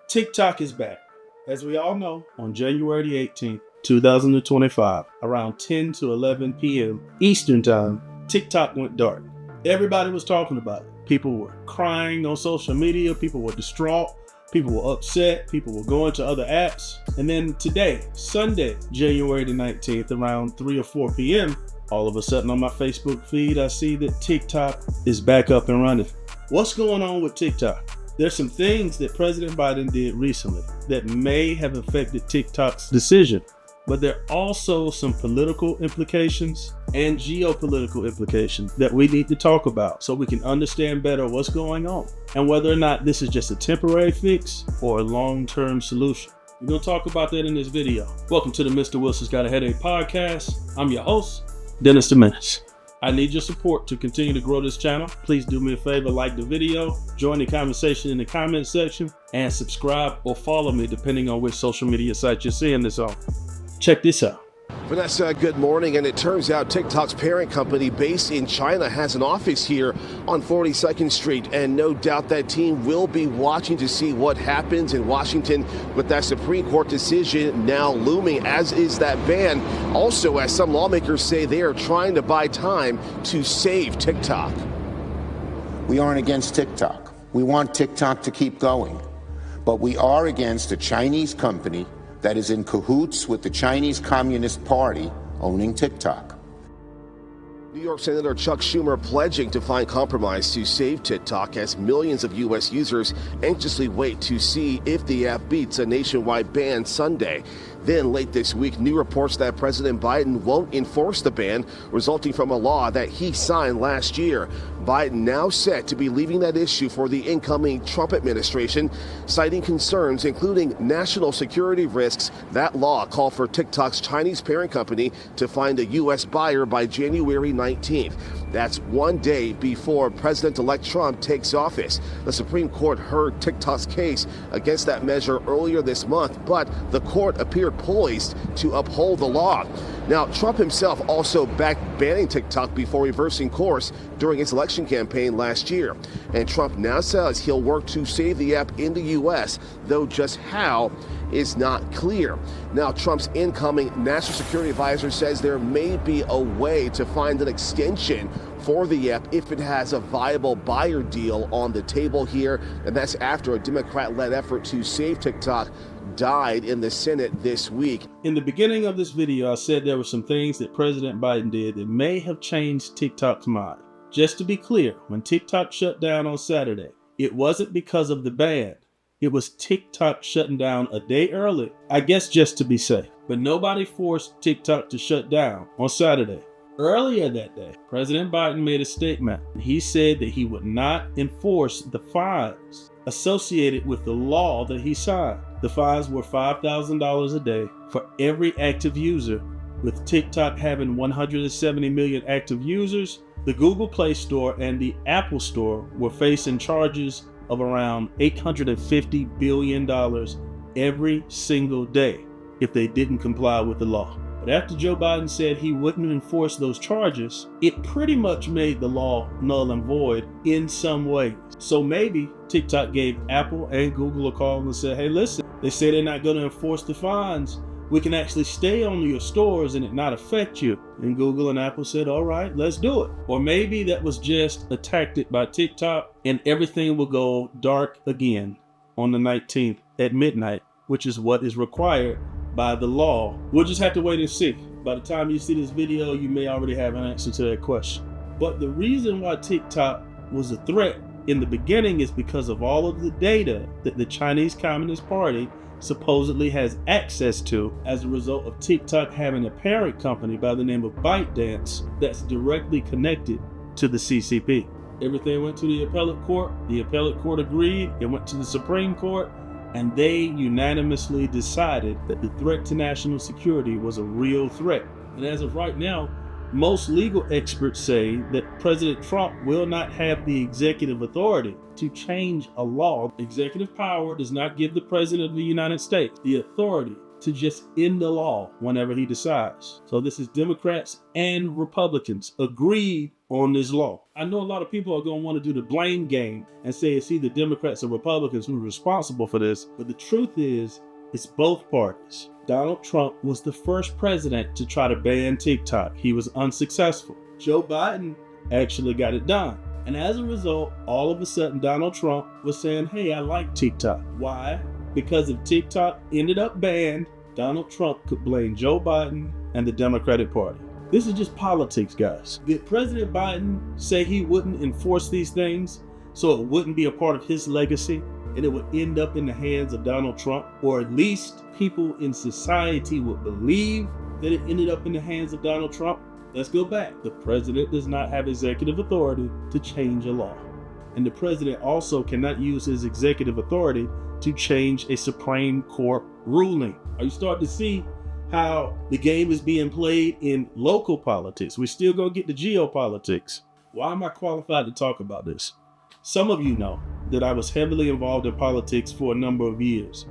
TikTok is back. As we all know, on January the 18th, 2025, around 10 to 11 p.m. Eastern Time, TikTok went dark. Everybody was talking about it. People were crying on social media. People were distraught. People were upset. People were going to other apps. And then today, Sunday, January the 19th, around 3 or 4 p.m., all of a sudden on my Facebook feed, I see that TikTok is back up and running. What's going on with TikTok? There's some things that President Biden did recently that may have affected TikTok's decision, but there are also some political implications and geopolitical implications that we need to talk about so we can understand better what's going on and whether or not this is just a temporary fix or a long-term solution. We're going to talk about that in this video. Welcome to the Mr. Wilson's Got a Headache podcast. I'm your host, Dennis the Menace. I need your support to continue to grow this channel. Please do me a favor, like the video, join the conversation in the comment section, and subscribe or follow me depending on which social media site you're seeing this on. Check this out. Vanessa, good morning. And it turns out TikTok's parent company based in China has an office here on 42nd Street. And no doubt that team will be watching to see what happens in Washington with that Supreme Court decision now looming, as is that ban. Also, as some lawmakers say, they are trying to buy time to save TikTok. We aren't against TikTok. We want TikTok to keep going. But we are against a Chinese company that is in cahoots with the Chinese Communist Party owning TikTok. New York Senator Chuck Schumer pledging to find compromise to save TikTok as millions of U.S. users anxiously wait to see if the app beats a nationwide ban Sunday. Then late this week, new reports that President Biden won't enforce the ban, resulting from a law that he signed last year. Biden now set to be leaving that issue for the incoming Trump administration, citing concerns including national security risks. That law called for TikTok's Chinese parent company to find a U.S. buyer by January 19th. That's one day before President-elect Trump takes office. The Supreme Court heard TikTok's case against that measure earlier this month, but the court appeared poised to uphold the law. Now, Trump himself also backed banning TikTok before reversing course during his election campaign last year. And Trump now says he'll work to save the app in the U.S., though just how is not clear. Now, Trump's incoming national security advisor says there may be a way to find an extension for the app if it has a viable buyer deal on the table here. And that's after a Democrat-led effort to save TikTok died in the Senate this week. In the beginning of this video, I said there were some things that President Biden did that may have changed TikTok's mind. Just to be clear, when TikTok shut down on Saturday, it wasn't because of the ban. It was TikTok shutting down a day early, I guess just to be safe. But nobody forced TikTok to shut down on Saturday. Earlier that day, President Biden made a statement. He said that he would not enforce the fines associated with the law that he signed. The fines were $5,000 a day for every active user. With TikTok having 170 million active users, the Google Play Store and the Apple Store were facing charges of around $850 billion every single day if they didn't comply with the law. But after Joe Biden said he wouldn't enforce those charges, it pretty much made the law null and void in some ways. So maybe TikTok gave Apple and Google a call and said, hey, listen, they say they're not going to enforce the fines. We can actually stay on your stores and it not affect you. And Google and Apple said, all right, let's do it. Or maybe that was just a tactic by TikTok and everything will go dark again on the 19th at midnight, which is what is required by the law. We'll just have to wait and see. By the time you see this video, you may already have an answer to that question. But the reason why TikTok was a threat in the beginning is because of all of the data that the Chinese Communist Party supposedly has access to as a result of TikTok having a parent company by the name of ByteDance that's directly connected to the CCP. Everything went to the appellate court. The appellate court agreed. It went to the Supreme Court, and they unanimously decided that the threat to national security was a real threat. And as of right now, most legal experts say that President Trump will not have the executive authority to change a law. Executive power does not give the President of the United States the authority to just end the law whenever he decides. So this is Democrats and Republicans agreed on this law. I know a lot of people are going to want to do the blame game and say it's either Democrats or Republicans who are responsible for this, but the truth is it's both parties. Donald Trump was the first president to try to ban TikTok. He was unsuccessful. Joe Biden actually got it done. And as a result, all of a sudden, Donald Trump was saying, hey, I like TikTok. Why? Because if TikTok ended up banned, Donald Trump could blame Joe Biden and the Democratic Party. This is just politics, guys. Did President Biden say he wouldn't enforce these things so it wouldn't be a part of his legacy and it would end up in the hands of Donald Trump? Or at least people in society would believe that it ended up in the hands of Donald Trump? Let's go back. The president does not have executive authority to change a law. And the president also cannot use his executive authority to change a Supreme Court ruling. Are you starting to see how the game is being played in local politics? We're still going to get to geopolitics. Why am I qualified to talk about this? Some of you know that I was heavily involved in politics for a number of years.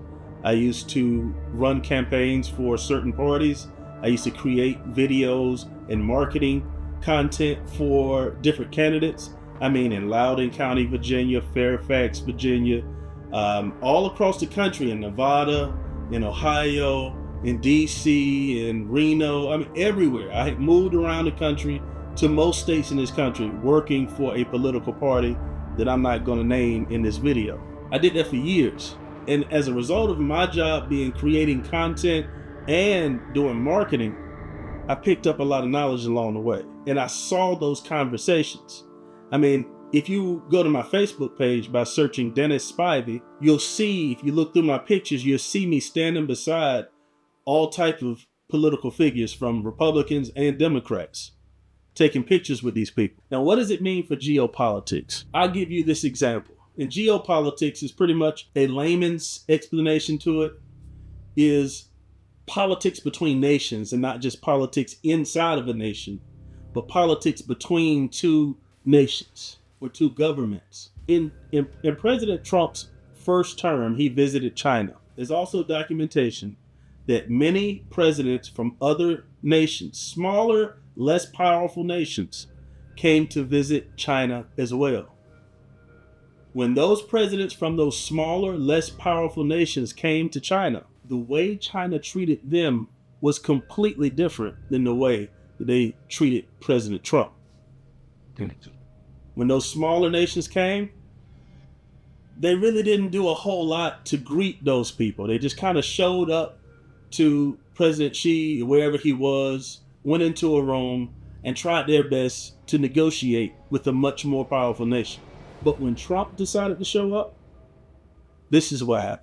I used to run campaigns for certain parties. I used to create videos and marketing content for different candidates. I mean, in Loudoun County, Virginia, Fairfax, Virginia, all across the country, in Nevada, in Ohio, in DC, in Reno, I mean, everywhere. I had moved around the country to most states in this country working for a political party that I'm not going to name in this video. I did that for years. And as a result of my job being creating content and doing marketing, I picked up a lot of knowledge along the way. And I saw those conversations. I mean, if you go to my Facebook page by searching Dennis Spivey, you'll see, if you look through my pictures, you'll see me standing beside all type of political figures from Republicans and Democrats, taking pictures with these people. Now, what does it mean for geopolitics? I'll give you this example. And geopolitics is pretty much a layman's explanation to it, is politics between nations, and not just politics inside of a nation, but politics between two nations or two governments. In President Trump's first term, he visited China. There's also documentation that many presidents from other nations, smaller, less powerful nations, came to visit China as well. When those presidents from those smaller, less powerful nations came to China, the way China treated them was completely different than the way that they treated President Trump. When those smaller nations came, they really didn't do a whole lot to greet those people. They just kind of showed up to President Xi, wherever he was, went into a room and tried their best to negotiate with a much more powerful nation. But when Trump decided to show up, this is what happened.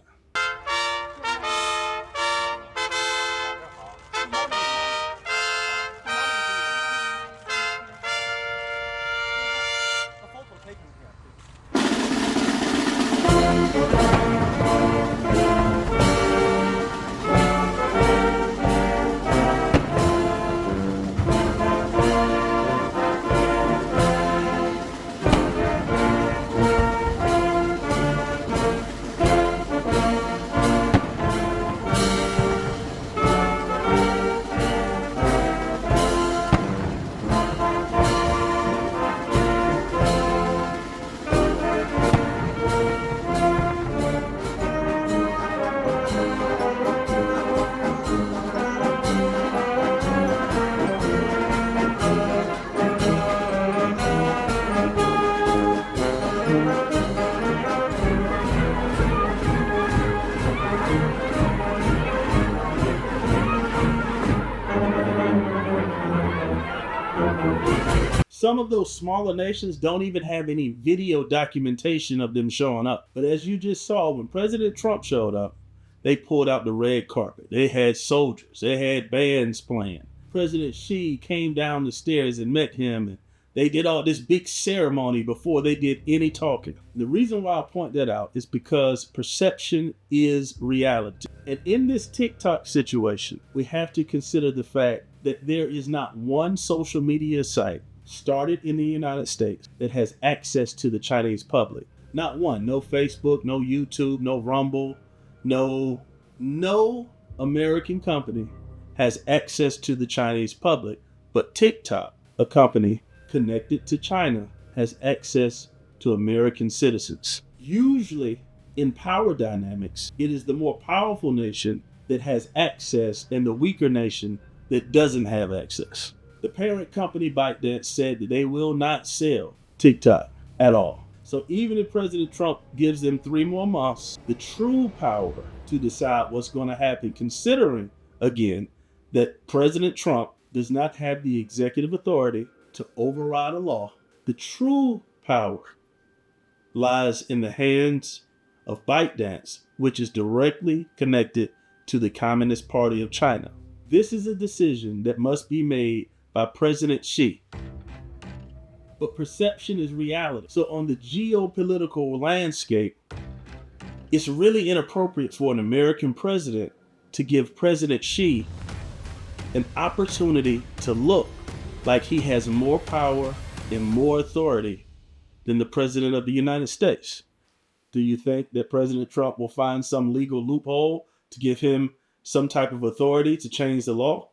Some of those smaller nations don't even have any video documentation of them showing up. But as you just saw, when President Trump showed up, they pulled out the red carpet. They had soldiers. They had bands playing. President Xi came down the stairs and met him, and they did all this big ceremony before they did any talking. The reason why I point that out is because perception is reality. And in this TikTok situation, we have to consider the fact that there is not one social media site started in the United States that has access to the Chinese public. Not one. No Facebook, no YouTube, no Rumble, no American company has access to the Chinese public, but TikTok, a company connected to China, has access to American citizens. Usually, in power dynamics, it is the more powerful nation that has access and the weaker nation that doesn't have access. The parent company ByteDance said that they will not sell TikTok at all. So even if President Trump gives them 3 more months, the true power to decide what's going to happen, considering, again, that President Trump does not have the executive authority to override a law, the true power lies in the hands of ByteDance, which is directly connected to the Communist Party of China. This is a decision that must be made by President Xi. But perception is reality. So on the geopolitical landscape, it's really inappropriate for an American president to give President Xi an opportunity to look like he has more power and more authority than the President of the United States. Do you think that President Trump will find some legal loophole to give him some type of authority to change the law?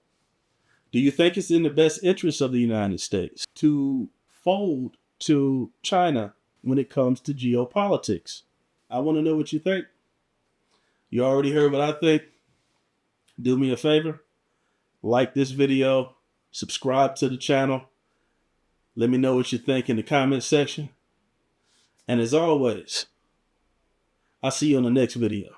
Do you think it's in the best interest of the United States to fold to China when it comes to geopolitics? I want to know what you think. You already heard what I think. Do me a favor. Like this video. Subscribe to the channel. Let me know what you think in the comment section. And as always, I'll see you on the next video.